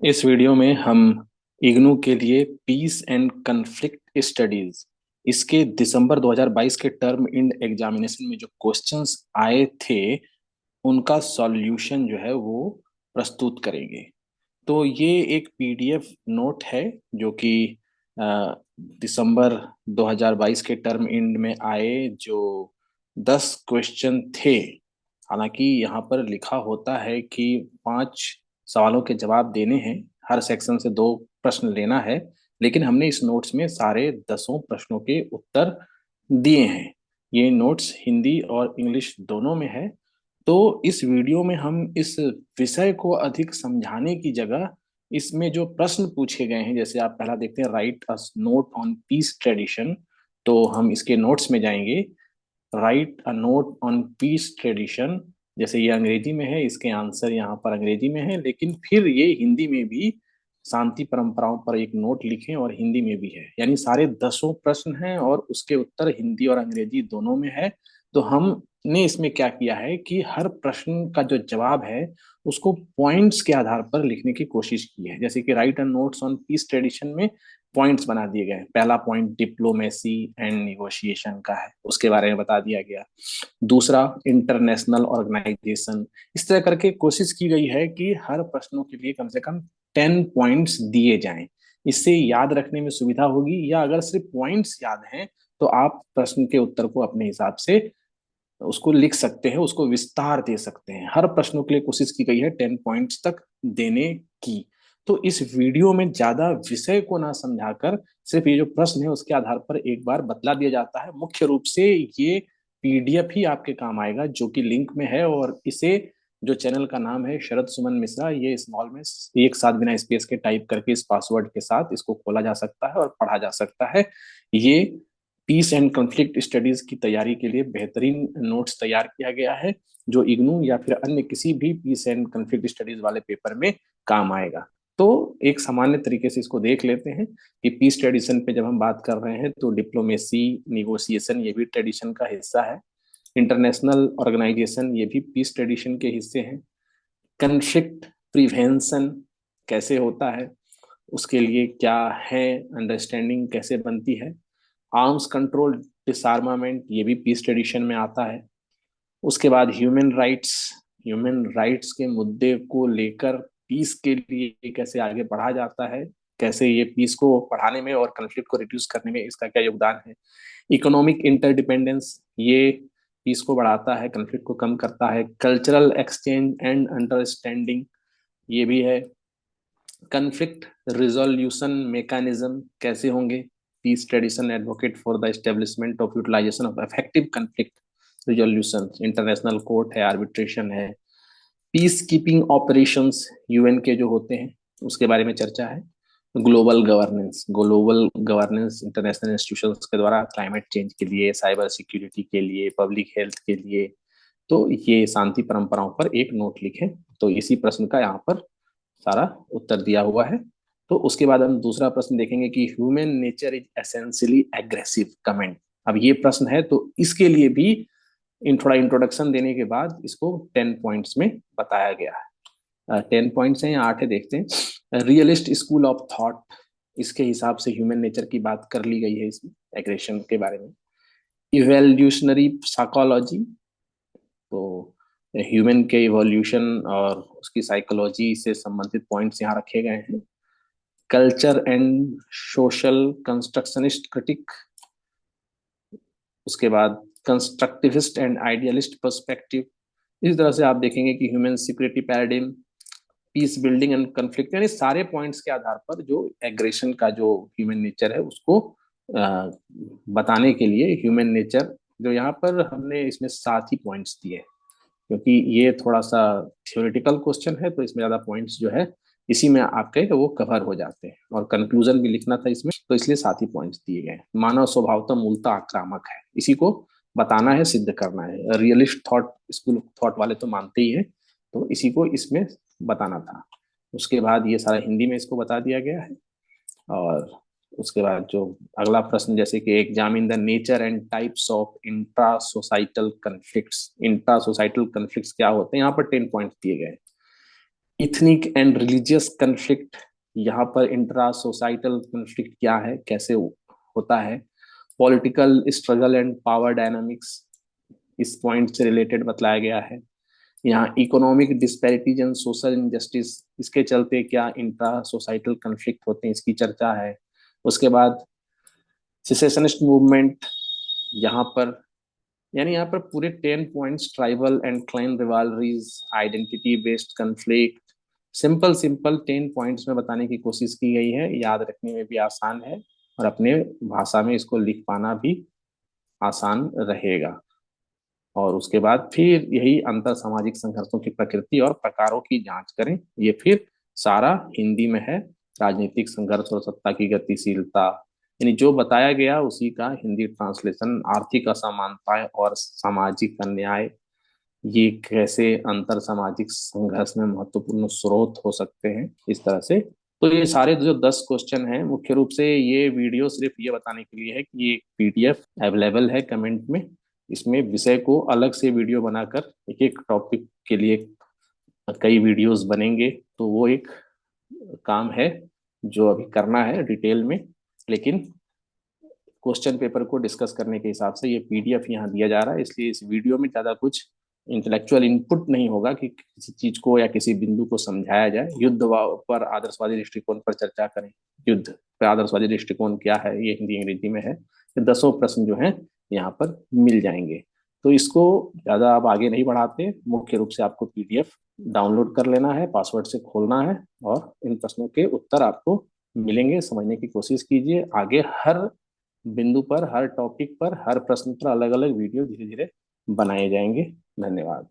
इस वीडियो में हम इग्नू के लिए पीस एंड कन्फ्लिक्ट स्टडीज इसके दिसंबर 2022 के टर्म इंड एग्जामिनेशन में जो क्वेश्चंस आए थे उनका सॉल्यूशन जो है वो प्रस्तुत करेंगे। तो ये एक पीडीएफ नोट है जो कि दिसंबर 2022 के टर्म इंड में आए जो 10 क्वेश्चन थे। हालांकि यहाँ पर लिखा होता है कि 5 सवालों के जवाब देने हैं, हर सेक्शन से 2 प्रश्न लेना है, लेकिन हमने इस नोट्स में सारे 10 प्रश्नों के उत्तर दिए हैं। ये नोट्स हिंदी और इंग्लिश दोनों में है। तो इस वीडियो में हम इस विषय को अधिक समझाने की जगह इसमें जो प्रश्न पूछे गए हैं, जैसे आप पहला देखते हैं write a note on peace tradition, तो हम इसके नोट्स में जाएंगे। Write a note on peace tradition, जैसे ये अंग्रेजी में है, इसके आंसर यहाँ पर अंग्रेजी में है, लेकिन फिर ये हिंदी में भी शांति परंपराओं पर एक नोट लिखें और हिंदी में भी है, यानी सारे 10 प्रश्न हैं और उसके उत्तर हिंदी और अंग्रेजी दोनों में है। तो हमने इसमें क्या किया है कि हर प्रश्न का जो जवाब है उसको पॉइंट्स के आधार पर लिखने की कोशिश की है। जैसे कि write and notes on peace tradition में पॉइंट्स बना दिए गए। पहला पॉइंट डिप्लोमेसी एंड निगोशिएशन का है, उसके बारे में बता दिया गया। दूसरा इंटरनेशनल ऑर्गेनाइजेशन। इस तरह करके कोशिश की गई है कि हर प्रश्नों के लिए कम से कम 10 पॉइंट्स दिए जाएं। इससे याद रखने में सुविधा होगी, या अगर सिर्फ पॉइंट्स याद हैं तो आप प्रश्न के उत्तर को अपने हिसाब से उसको लिख सकते हैं, उसको विस्तार दे सकते हैं। हर प्रश्नों के लिए कोशिश की गई है 10 पॉइंट्स तक देने की। तो इस वीडियो में ज्यादा विषय को ना समझाकर सिर्फ ये जो प्रश्न है उसके आधार पर एक बार बतला दिया जाता है। मुख्य रूप से ये पीडीएफ ही आपके काम आएगा जो कि लिंक में है, और इसे जो चैनल का नाम है शरद सुमन मिश्रा, ये स्मॉल में एक साथ बिना स्पेस के टाइप करके इस पासवर्ड के साथ इसको खोला जा सकता है और पढ़ा जा सकता है। ये पीस एंड कॉन्फ्लिक्ट स्टडीज की तैयारी के लिए बेहतरीन नोट्स तैयार किया गया है, जो इग्नू या फिर अन्य किसी भी पीस एंड कॉन्फ्लिक्ट स्टडीज वाले पेपर में काम आएगा। तो एक सामान्य तरीके से इसको देख लेते हैं कि पीस ट्रेडिशन पे जब हम बात कर रहे हैं तो डिप्लोमेसी, निगोशिएशन ये भी ट्रेडिशन का हिस्सा है। इंटरनेशनल ऑर्गेनाइजेशन ये भी पीस ट्रेडिशन के हिस्से हैं। कन्फ्लिक्ट प्रिवेंशन कैसे होता है, उसके लिए क्या है, अंडरस्टैंडिंग कैसे बनती है। आर्म्स कंट्रोल डिसआर्मामेंट ये भी पीस ट्रेडिशन में आता है। उसके बाद ह्यूमन राइट्स के मुद्दे को लेकर पीस के लिए कैसे आगे बढ़ा जाता है, कैसे ये पीस को बढ़ाने में और कन्फ्लिक्ट को रिड्यूस करने में इसका क्या योगदान है। इकोनॉमिक इंटरडिपेंडेंस ये पीस को बढ़ाता है, कन्फ्लिक्ट को कम करता है। कल्चरल एक्सचेंज एंड अंडरस्टैंडिंग ये भी है। कन्फ्लिक्ट रिजोल्यूशन मैकेनिज्म कैसे होंगे। Peace tradition advocate for the establishment of utilization of effective conflict resolution, international court है, आर्बिट्रेशन है। पीस कीपिंग ऑपरेशंस यूएन के जो होते हैं उसके बारे में चर्चा है। ग्लोबल गवर्नेंस इंटरनेशनल इंस्टीट्यूशंस के द्वारा क्लाइमेट चेंज के लिए, साइबर सिक्योरिटी के लिए, पब्लिक हेल्थ के लिए। तो ये शांति परंपराओं पर एक नोट लिखें। तो इसी प्रश्न का यहाँ पर सारा उत्तर दिया हुआ है। तो उसके बाद हम दूसरा प्रश्न देखेंगे कि human nature is essentially aggressive comment. अब ये प्रश्न है तो इसके लिए भी इन थोड़ा इंट्रोडक्शन देने के बाद इसको 10 पॉइंट्स में बताया गया है। 10 पॉइंट्स हैं या 8 है, देखते हैं। रियलिस्ट स्कूल ऑफ थॉट, इसके हिसाब से ह्यूमन नेचर की बात कर ली गई है इसमें, एग्रेशन के बारे में। इवेल्यूशनरी साइकोलॉजी, तो ह्यूमन के इवोल्यूशन और उसकी साइकोलॉजी से संबंधित पॉइंट्स यहाँ रखे गए हैं। कल्चर एंड सोशल कंस्ट्रक्शनिस्ट क्रिटिक, उसके बाद कंस्ट्रक्टिविस्ट एंड आइडियलिस्ट पर्सपेक्टिव। इस तरह से आप देखेंगे कि human security paradigm, peace building and conflict, यानी सारे पॉइंट्स के आधार पर जो एग्रेशन का जो ह्यूमन नेचर है उसको बताने के लिए ह्यूमन नेचर, जो यहाँ पर हमने इसमें 7 ही पॉइंट्स दिए, क्योंकि ये थोड़ा सा थियोरेटिकल क्वेश्चन है तो इसमें ज्यादा पॉइंट्स जो है इसी में आपके वो कवर हो जाते हैं, और कंक्लूजन भी लिखना था इसमें, तो इसलिए 7 ही पॉइंट्स दिए गए। मानव स्वभाव तो मूलतः आक्रामक है, इसी को बताना है, सिद्ध करना है। रियलिस्ट थॉट, स्कूल थॉट वाले तो मानते ही है, तो इसी को इसमें बताना था। उसके बाद ये सारा हिंदी में इसको बता दिया गया है। और उसके बाद जो अगला प्रश्न, जैसे कि examine the nature and types of intra societal conflicts. Intra societal conflicts क्या होते हैं, यहाँ पर 10 पॉइंट दिए गए। इथनिक एंड रिलीजियस कन्फ्लिक्ट, यहाँ पर इंट्रा सोसाइटल कन्फ्लिक्ट क्या है, कैसे होता है, political struggle and power dynamics इस पॉइंट से रिलेटेड बतलाया गया है। यहाँ economic disparities and social injustice, इसके चलते क्या इंट्रा सोसाइटल कन्फ्लिक्ट होते हैं, इसकी चर्चा है। उसके बाद सिसेशनिस्ट मूवमेंट, यहाँ पर यानी यहाँ पर पूरे 10 points, tribal and clan rivalries, identity based conflict, simple simple 10 points में बताने की कोशिश की गई है। याद रखने में भी आसान है और अपने भाषा में इसको लिख पाना भी आसान रहेगा। और उसके बाद फिर यही अंतर सामाजिक संघर्षों की प्रकृति और प्रकारों की जांच करें, ये फिर सारा हिंदी में है। राजनीतिक संघर्ष और सत्ता की गतिशीलता, यानी जो बताया गया उसी का हिंदी ट्रांसलेशन। आर्थिक असमानताएं और सामाजिक अन्याय, ये कैसे अंतर सामाजिक संघर्ष में महत्वपूर्ण स्रोत हो सकते हैं, इस तरह से। तो ये सारे जो 10 क्वेश्चन हैं, मुख्य रूप से ये वीडियो सिर्फ ये बताने के लिए है कि ये पीडीएफ अवेलेबल है कमेंट में। इसमें विषय को अलग से वीडियो बनाकर एक एक टॉपिक के लिए कई वीडियोस बनेंगे, तो वो एक काम है जो अभी करना है डिटेल में। लेकिन क्वेश्चन पेपर को डिस्कस करने के हिसाब से ये पीडीएफ यहाँ दिया जा रहा है, इसलिए इस वीडियो में ज़्यादा कुछ इंटेलेक्चुअल इनपुट नहीं होगा कि किसी चीज को या किसी बिंदु को समझाया जाए। युद्ध पर आदर्शवादी दृष्टिकोण पर चर्चा करें, युद्ध पर आदर्शवादी दृष्टिकोण क्या है, ये हिंदी अंग्रेजी में है। ये 10 प्रश्न जो हैं यहाँ पर मिल जाएंगे। तो इसको ज़्यादा आप आगे नहीं बढ़ाते, मुख्य रूप से आपको पीडीएफ डाउनलोड कर लेना है, पासवर्ड से खोलना है और इन प्रश्नों के उत्तर आपको मिलेंगे। समझने की कोशिश कीजिए। आगे हर बिंदु पर, हर टॉपिक पर, हर प्रश्न पर अलग अलग वीडियो धीरे धीरे बनाए जाएंगे। धन्यवाद।